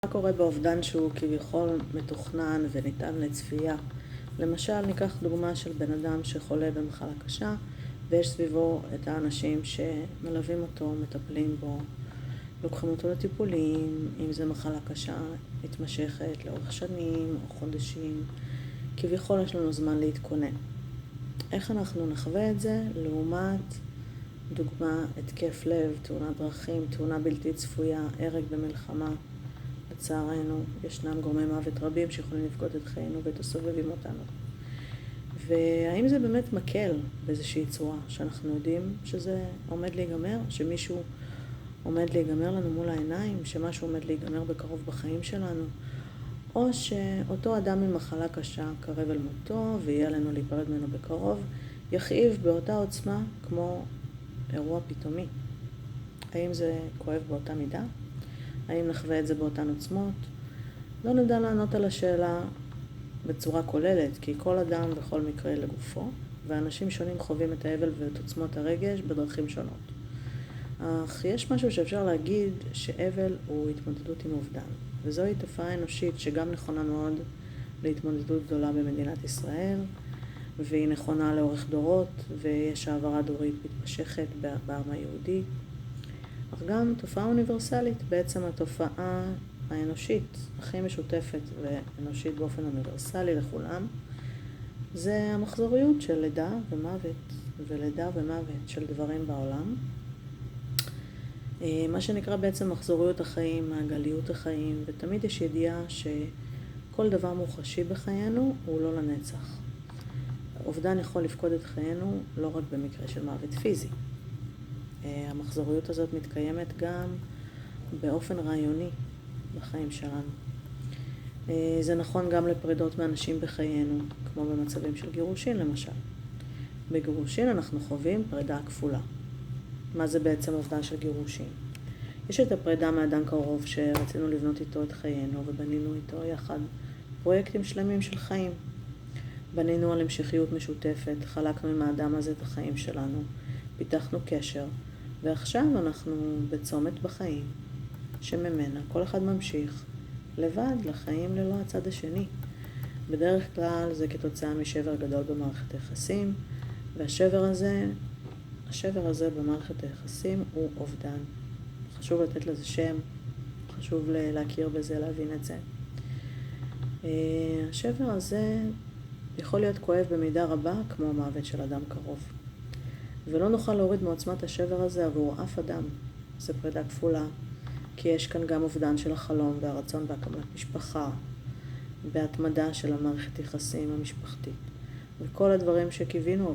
מה קורה באובדן שהוא כביכול מתוכנן וניתן לצפייה? למשל, ניקח דוגמה של בן אדם שחולה במחלה קשה, ויש סביבו את האנשים שמלווים אותו, מטפלים בו, לוקחים אותו לטיפולים, אם זה מחלה קשה מתמשכת לאורך שנים או חודשים, כביכול יש לנו זמן להתכונן. איך אנחנו נחווה את זה לעומת דוגמה, התקף לב, תאונת דרכים, תאונה בלתי צפויה, הרג במלחמה? לצערנו, ישנם גורמי מוות רבים שיכולים לפגוע את חיינו ואת הסובבים אותנו. והאם זה באמת מקל באיזושהי צורה, שאנחנו יודעים שזה עומד להיגמר, שמישהו עומד להיגמר לנו מול העיניים, שמשהו עומד להיגמר בקרוב בחיים שלנו, או שאותו אדם עם מחלה קשה קרב אל מותו ויהיה לנו להיפרד ממנו בקרוב, יכאיב באותה עוצמה כמו אירוע פתאומי. האם זה כואב באותה מידה? האם נחווה את זה באותן עוצמות? לא נדע לענות על השאלה בצורה כוללת, כי כל אדם בכל מקרה לגופו, ואנשים שונים חווים את האבל ואת עוצמות הרגש בדרכים שונות. אך יש משהו שאפשר להגיד שאבל הוא התמודדות עם אובדן, וזוהי תופעה אנושית שגם נכונה מאוד להתמודדות גדולה במדינת ישראל, והיא נכונה לאורך דורות, ויש העברה דורית מתמשכת בעם היהודי. אך גם תופעה אוניברסלית, בעצם התופעה האנושית הכי משותפת ואנושית באופן אוניברסלי לכולם, זה המחזוריות של לידה ומוות, ולידה ומוות של דברים בעולם. מה שנקרא בעצם מחזוריות החיים, מעגליות החיים, ותמיד יש ידיעה שכל דבר מוחשי בחיינו הוא לא לנצח. אובדן יכול לפקוד את חיינו לא רק במקרה של מוות פיזי. המחזוריות הזאת מתקיימת גם באופן רעיוני בחיים שלנו. זה נכון גם לפרידות מאנשים בחיינו, כמו במצבים של גירושין למשל. בגירושין אנחנו חווים פרידה כפולה. מה זה בעצם אובדן של גירושין? יש את הפרידה מאדם קרוב שרצינו לבנות איתו את חיינו ובנינו איתו יחד פרויקטים שלמים של חיים. בנינו על המשכיות משותפת, חלקנו עם האדם הזה את החיים שלנו, פיתחנו קשר, ועכשיו אנחנו בצומת בחיים, שממנה כל אחד ממשיך לבד לחיים ללא הצד השני. בדרך כלל זה כתוצאה משבר גדול במערכת היחסים, והשבר הזה במערכת היחסים הוא אובדן. חשוב לתת לזה שם, חשוב להכיר בזה, להבין את זה. השבר הזה יכול להיות כואב במידה רבה כמו המוות של אדם קרוב. ולא נוכל להוריד מעוצמת השבר הזה עבור אף אדם. זה פרידה כפולה, כי יש כאן גם אובדן של החלום והרצון בהקמת משפחה, בהתמדה של המערכת יחסים המשפחתית. וכל הדברים שקיווינו